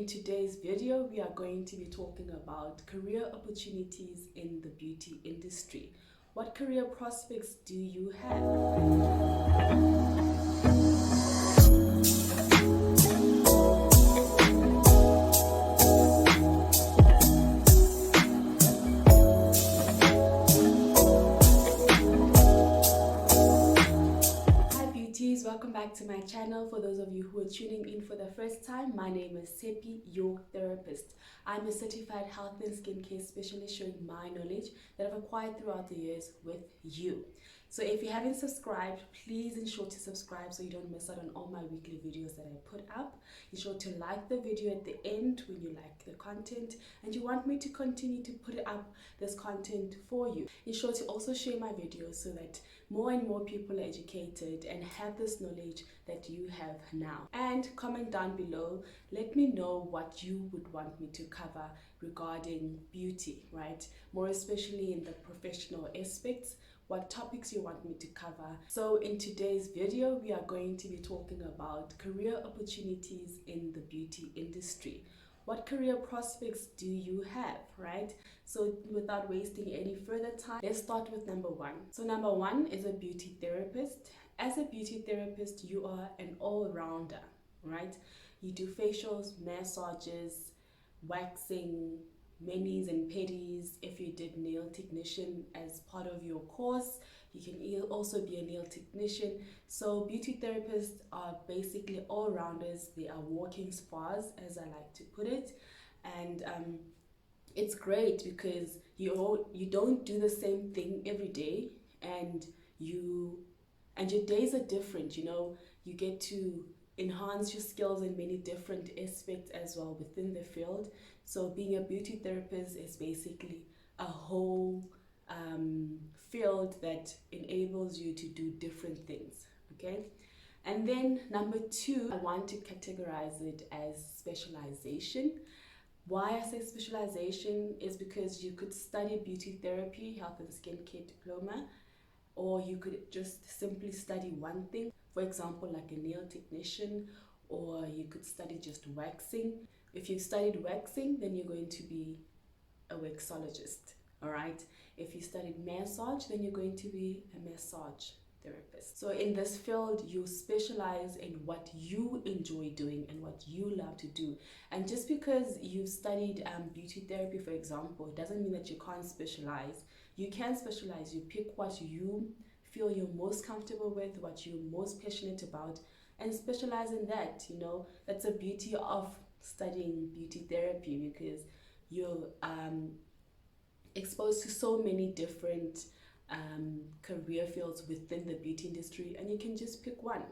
in today's video, we are going to be talking about career opportunities in the beauty industry. What career prospects do you have? Welcome back to my channel. For those of you who are tuning in for the first time, my name is Sepi, your therapist. I'm a certified health and skincare specialist, sharing my knowledge that I've acquired throughout the years with you. So if you haven't subscribed, please ensure to subscribe so you don't miss out on all my weekly videos that I put up. Ensure to like the video at the end when you like the content and you want me to continue to put up this content for you. Ensure to also share my videos so that more and more people are educated and have this knowledge that you have now. And comment down below, let me know what you would want me to cover regarding beauty, right? More especially in the professional aspects, what topics you want me to cover. So in today's video, we are going to be talking about career opportunities in the beauty industry. What career prospects do you have, right? So without wasting any further time, let's start with number one. So number one is a beauty therapist. As a beauty therapist, you are an all-rounder, right? You do facials, massages, waxing, manis and pedis. If you did nail technician as part of your course, you can also be a nail technician. So beauty therapists are basically all-rounders. They are walking spas, as I like to put it. And it's great because you don't do the same thing every day, and your days are different. You get to enhance your skills in many different aspects as well within the field. So being a beauty therapist is basically a whole field that enables you to do different things, okay? And then number two, I want to categorize it as specialization. Why I say specialization is because you could study beauty therapy, health and skincare diploma, or you could just simply study one thing, for example, like a nail technician, or you could study just waxing. If you studied waxing, then you're going to be a waxologist, all right? If you studied massage, then you're going to be a massage therapist. So in this field, you specialize in what you enjoy doing and what you love to do. And just because you've studied beauty therapy, for example, doesn't mean that you can't specialize. You can specialize. You pick what you feel you're most comfortable with, what you're most passionate about, and specialize in that. That's the beauty of studying beauty therapy, because you're exposed to so many different career fields within the beauty industry, and you can just pick one.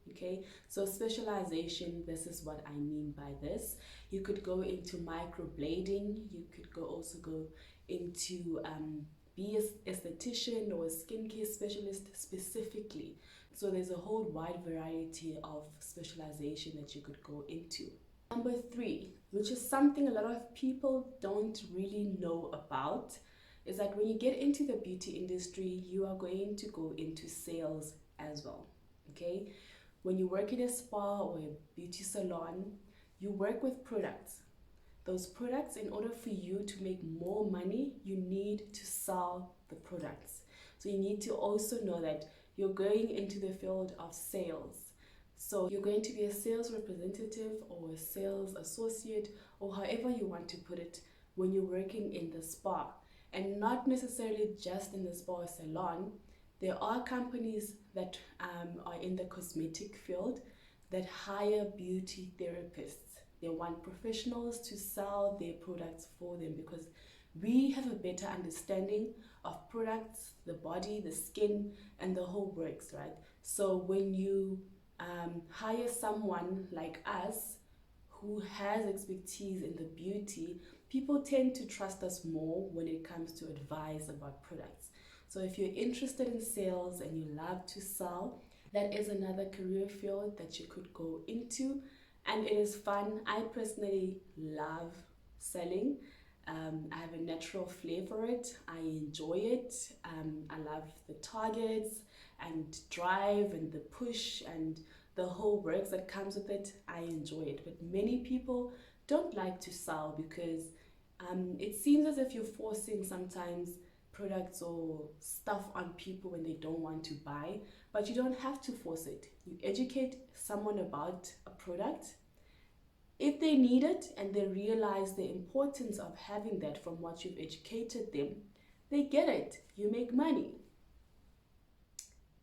Okay, so specialization, this is what I mean by this. You could go into microblading, you could also go into be an esthetician or a skincare specialist specifically. So there's a whole wide variety of specialization that you could go into. Number three, which is something a lot of people don't really know about, is that when you get into the beauty industry, you are going to go into sales as well, okay? When you work in a spa or a beauty salon, you work with products. Those products, in order for you to make more money, you need to sell the products. So you need to also know that you're going into the field of sales. So you're going to be a sales representative or a sales associate, or however you want to put it, when you're working in the spa. And not necessarily just in the spa or salon. There are companies that are in the cosmetic field that hire beauty therapists. They want professionals to sell their products for them, because we have a better understanding of products, the body, the skin, and the whole works, right? So when you hire someone like us who has expertise in the beauty, people tend to trust us more when it comes to advice about products. So if you're interested in sales and you love to sell, that is another career field that you could go into, and it is fun. I personally love selling. I have a natural flair for it. I enjoy it. I love the targets and drive and the push and the whole works that comes with it. I enjoy it, but many people don't like to sell because it seems as if you're forcing sometimes products or stuff on people when they don't want to buy, but you don't have to force it. You educate someone about a product. If they need it and they realize the importance of having that from what you've educated them, they get it. You make money.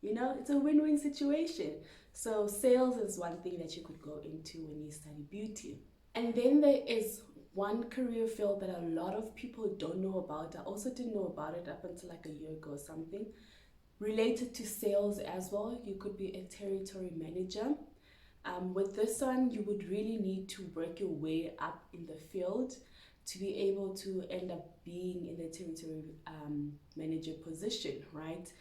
You know, it's a win-win situation. So sales is one thing that you could go into when you study beauty. And then there is one career field that a lot of people don't know about. I also didn't know about it up until like a year ago or something. Related to sales as well, you could be a territory manager. With this one, you would really need to work your way up in the field to be able to end up being in the territory manager position, right?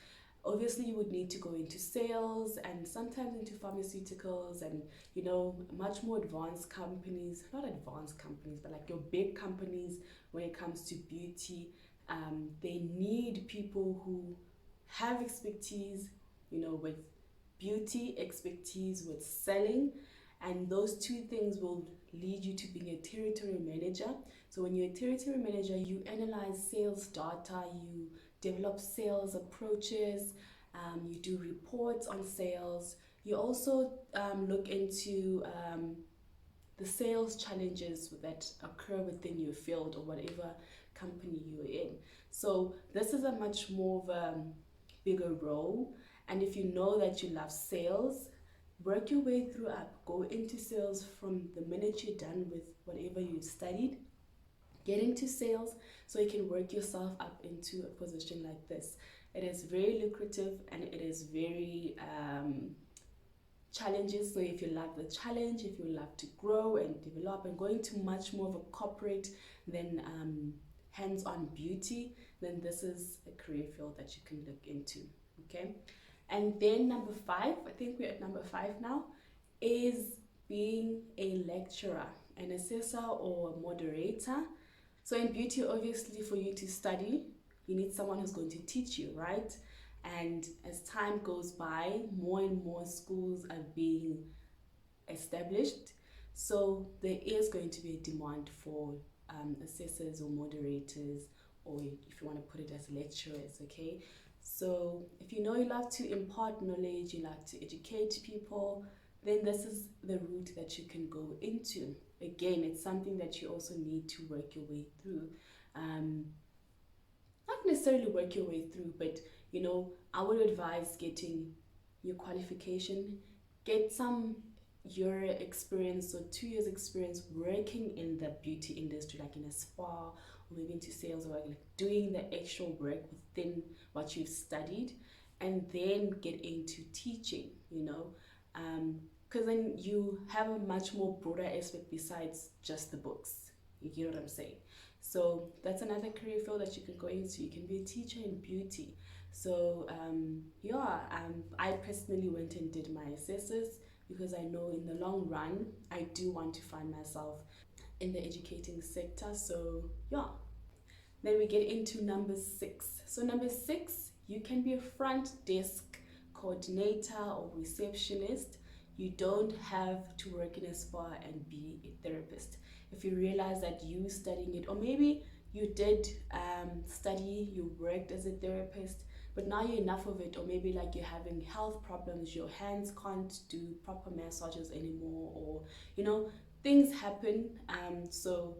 Obviously, you would need to go into sales and sometimes into pharmaceuticals and, you know, much more advanced companies, not advanced companies, but like your big companies when it comes to beauty. They need people who have expertise, you know, with beauty, expertise with selling, and those two things will lead you to being a territory manager. So when you're a territory manager, you analyze sales data, you develop sales approaches, you do reports on sales. You also look into the sales challenges that occur within your field or whatever company you're in. So this is a much more of a bigger role. And if you know that you love sales, work your way through up. Go into sales from the minute you're done with whatever you've studied. Get into sales so you can work yourself up into a position like this. It is very lucrative and it is very challenges. So if you love the challenge, if you love to grow and develop and go into much more of a corporate than hands-on beauty, then this is a career field that you can look into. Okay. And then number 5, I think we're at number 5 now, is being a lecturer, an assessor or a moderator. So in beauty, obviously, for you to study, you need someone who's going to teach you, right? And as time goes by, more and more schools are being established. So there is going to be a demand for assessors or moderators, or if you want to put it as lecturers, okay? So if you know you love to impart knowledge, you love to educate people, then this is the route that you can go into. Again, it's something that you also need to work your way through. Not necessarily work your way through, but you know, I would advise getting your qualification, get some year experience or 2 years experience working in the beauty industry, like in a spa or maybe into sales or like doing the actual work within what you've studied, and then get into teaching, you know, because then you have a much more broader aspect besides just the books. You get what I'm saying? So that's another career field that you can go into. You can be a teacher in beauty. So I personally went and did my assessors because I know in the long run I do want to find myself in the educating sector. So yeah, then we get into number 6. So number 6, you can be a front desk coordinator or receptionist. You don't have to work in a spa and be a therapist. If you realize that you studying it, or maybe you did study, you worked as a therapist, but now you're enough of it, or maybe like you're having health problems, your hands can't do proper massages anymore, or you know, things happen, so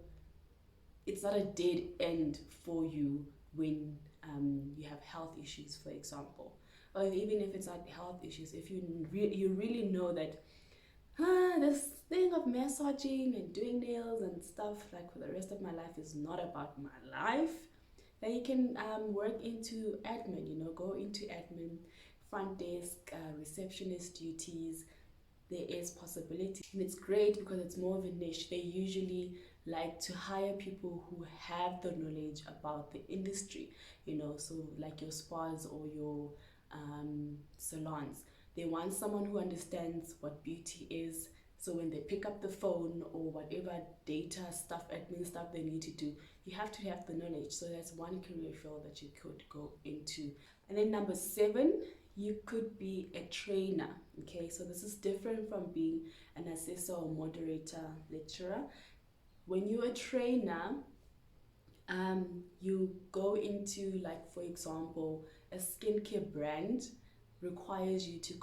it's not a dead end for you when you have health issues, for example, or even if it's not health issues, if you really know that this thing of massaging and doing nails and stuff like for the rest of my life is not about my life, then you can work into admin, you know, go into admin, front desk, receptionist duties. There is possibility, and it's great because it's more of a niche. They usually like to hire people who have the knowledge about the industry, you know, so like your spas or your salons. They want someone who understands what beauty is, so when they pick up the phone or whatever data stuff, admin stuff they need to do, you have to have the knowledge. So that's one career field that you could go into. And then number 7, you could be a trainer. Okay, so this is different from being an assessor or moderator, lecturer. when you're a trainer, you go into, like, for example, a skincare brand requires you to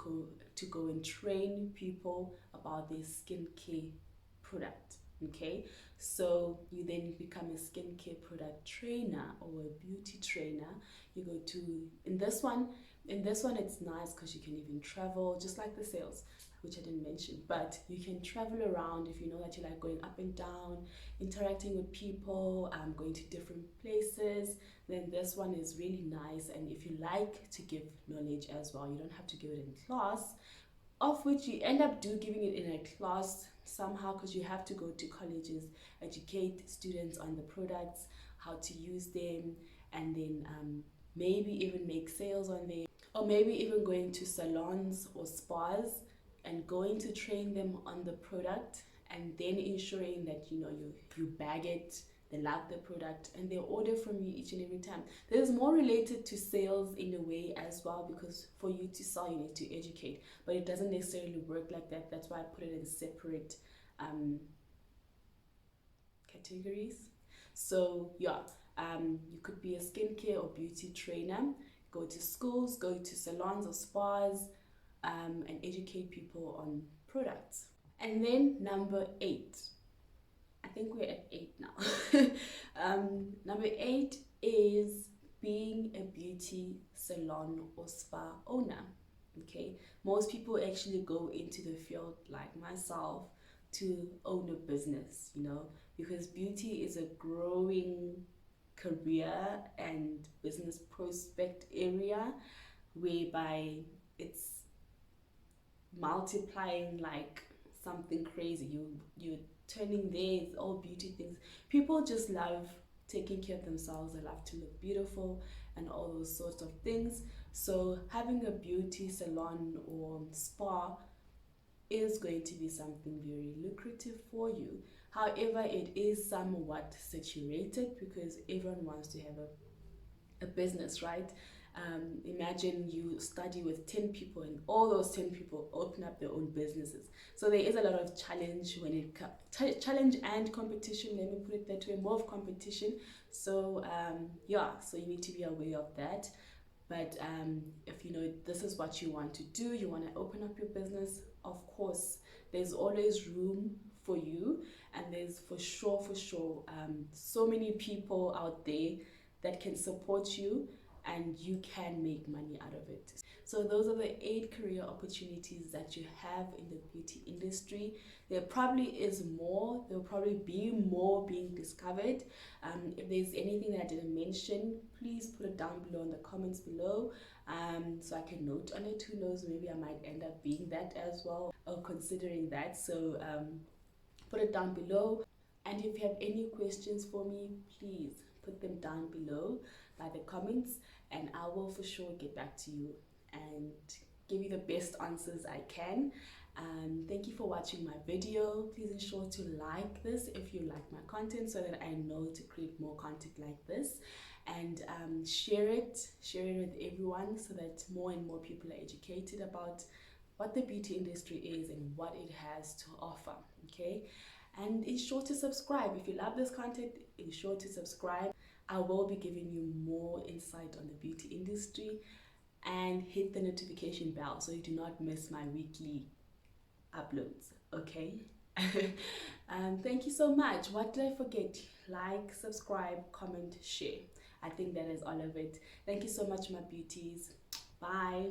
go and train people about their skincare product. Okay, so you then become a skincare product trainer or a beauty trainer. You go to, in this one it's nice because you can even travel, just like the sales, which I didn't mention, but you can travel around if you know that you like going up and down, interacting with people, going to different places. Then this one is really nice. And if you like to give knowledge as well, you don't have to give it in class, of which you end up giving it in a class somehow, because you have to go to colleges, educate students on the products, how to use them, and then maybe even make sales on them, or maybe even going to salons or spas and going to train them on the product, and then ensuring that you bag it, they love the product, and they order from you each and every time. There's more related to sales in a way as well, because for you to sell you need to educate, but it doesn't necessarily work like that. That's why I put it in separate categories. So yeah, you could be a skincare or beauty trainer, go to schools, go to salons or spas, and educate people on products. And then number 8, I think we're at 8 now. Number 8 is being a beauty salon or spa owner. Okay, most people actually go into the field, like myself, to own a business, because beauty is a growing career and business prospect area, whereby it's multiplying like something crazy. You're turning there, it's all beauty things. People just love taking care of themselves, they love to look beautiful and all those sorts of things. So having a beauty salon or spa is going to be something very lucrative for you. However, it is somewhat saturated because everyone wants to have a business, right? Imagine you study with 10 people and all those 10 people open up their own businesses. So there is a lot of challenge when it comes challenge and competition, let me put it that way, more of competition. So yeah, so you need to be aware of that. But if this is what you want to do, you want to open up your business, of course there's always room for you, and there's for sure so many people out there that can support you, and you can make money out of it. So those are the 8 career opportunities that you have in the beauty industry. There probably is more, there will probably be more being discovered. If there's anything that I didn't mention, please put it down below in the comments below, so I can note on it. Who knows, maybe I might end up being that as well, or considering that. So put it down below. And if you have any questions for me, please put them down below by the comments, and I will for sure get back to you and give you the best answers I can. Thank you for watching my video. Please ensure to like this if you like my content, so that I know to create more content like this, and share it with everyone, so that more and more people are educated about what the beauty industry is and what it has to offer. Okay, and ensure to subscribe. If you love this content, ensure to subscribe. I will be giving you more insight on the beauty industry, and hit the notification bell so you do not miss my weekly uploads. Okay. Thank you so much. What did I forget? Like, subscribe, comment, share. I think that is all of it. Thank you so much, my beauties. Bye.